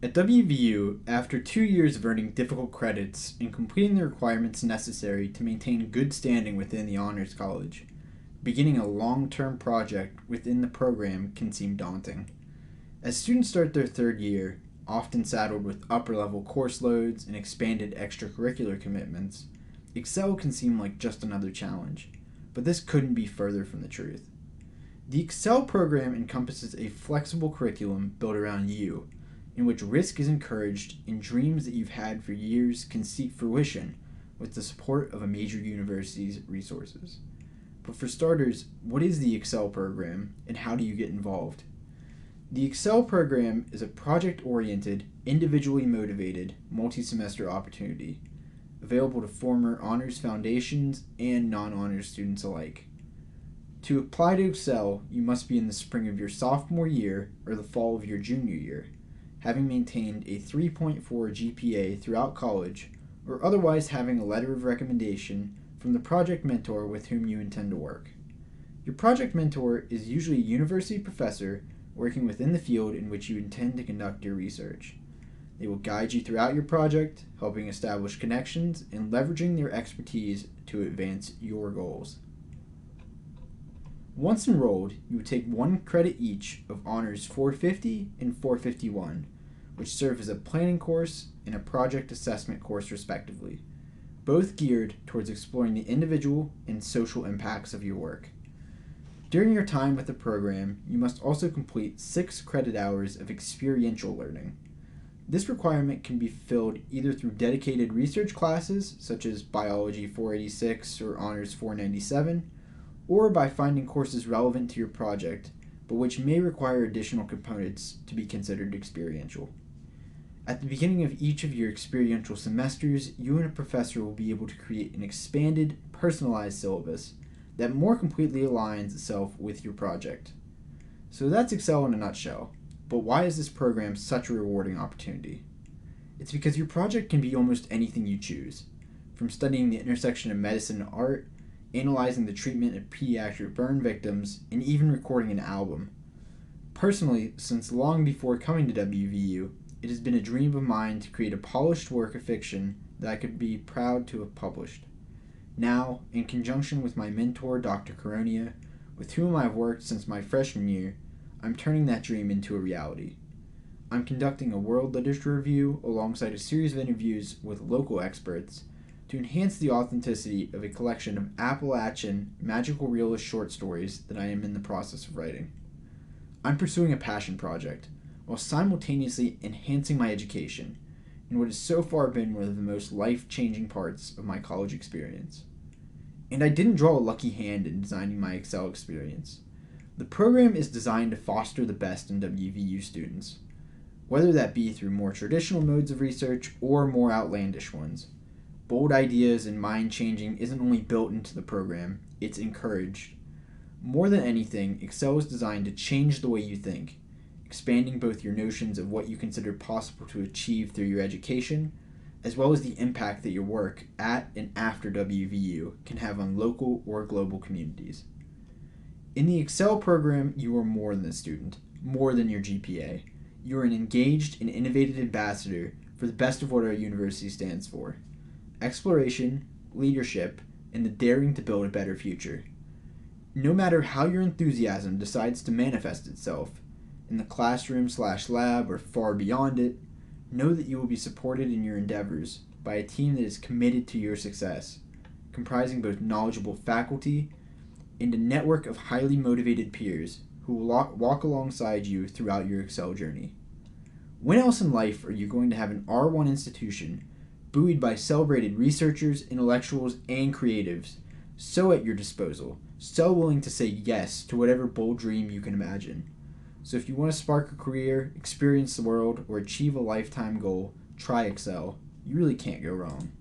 At WVU, after 2 years of earning difficult credits and completing the requirements necessary to maintain good standing within the Honors College, beginning a long-term project within the program can seem daunting. As students start their third year, often saddled with upper-level course loads and expanded extracurricular commitments, Excel can seem like just another challenge, but this couldn't be further from the truth. The Excel program encompasses a flexible curriculum built around you, in which risk is encouraged and dreams that you've had for years can seek fruition with the support of a major university's resources. But for starters, what is the Excel program and how do you get involved? The Excel program is a project-oriented, individually motivated, multi-semester opportunity available to former honors foundations and non-honors students alike. To apply to Excel, you must be in the spring of your sophomore year or the fall of your junior year, having maintained a 3.4 GPA throughout college, or otherwise having a letter of recommendation from the project mentor with whom you intend to work. Your project mentor is usually a university professor working within the field in which you intend to conduct your research. They will guide you throughout your project, helping establish connections and leveraging their expertise to advance your goals. Once enrolled, you would take 1 credit each of Honors 450 and 451, which serve as a planning course and a project assessment course respectively, both geared towards exploring the individual and social impacts of your work. During your time with the program, you must also complete 6 credit hours of experiential learning. This requirement can be filled either through dedicated research classes, such as Biology 486 or Honors 497, or by finding courses relevant to your project, but which may require additional components to be considered experiential. At the beginning of each of your experiential semesters, you and a professor will be able to create an expanded, personalized syllabus that more completely aligns itself with your project. So that's Excel in a nutshell, but why is this program such a rewarding opportunity? It's because your project can be almost anything you choose, from studying the intersection of medicine and art, analyzing the treatment of pediatric burn victims, and even recording an album. Personally, since long before coming to WVU, it has been a dream of mine to create a polished work of fiction that I could be proud to have published. Now, in conjunction with my mentor, Dr. Coronia, with whom I've worked since my freshman year, I'm turning that dream into a reality. I'm conducting a world literature review alongside a series of interviews with local experts to enhance the authenticity of a collection of Appalachian magical realist short stories that I am in the process of writing. I'm pursuing a passion project, while simultaneously enhancing my education in what has so far been one of the most life-changing parts of my college experience. And I didn't draw a lucky hand in designing my Excel experience. The program is designed to foster the best in WVU students, whether that be through more traditional modes of research or more outlandish ones. Bold ideas and mind-changing isn't only built into the program, it's encouraged. More than anything, Excel is designed to change the way you think, expanding both your notions of what you consider possible to achieve through your education, as well as the impact that your work at and after WVU can have on local or global communities. In the Excel program, you are more than a student, more than your GPA. You are an engaged and innovative ambassador for the best of what our university stands for: exploration, leadership, and the daring to build a better future. No matter how your enthusiasm decides to manifest itself, in the classroom/lab or far beyond it, know that you will be supported in your endeavors by a team that is committed to your success, comprising both knowledgeable faculty and a network of highly motivated peers who will walk alongside you throughout your Excel journey. When else in life are you going to have an R1 institution buoyed by celebrated researchers, intellectuals, and creatives, so at your disposal, so willing to say yes to whatever bold dream you can imagine? So if you want to spark a career, experience the world, or achieve a lifetime goal, try Excel. You really can't go wrong.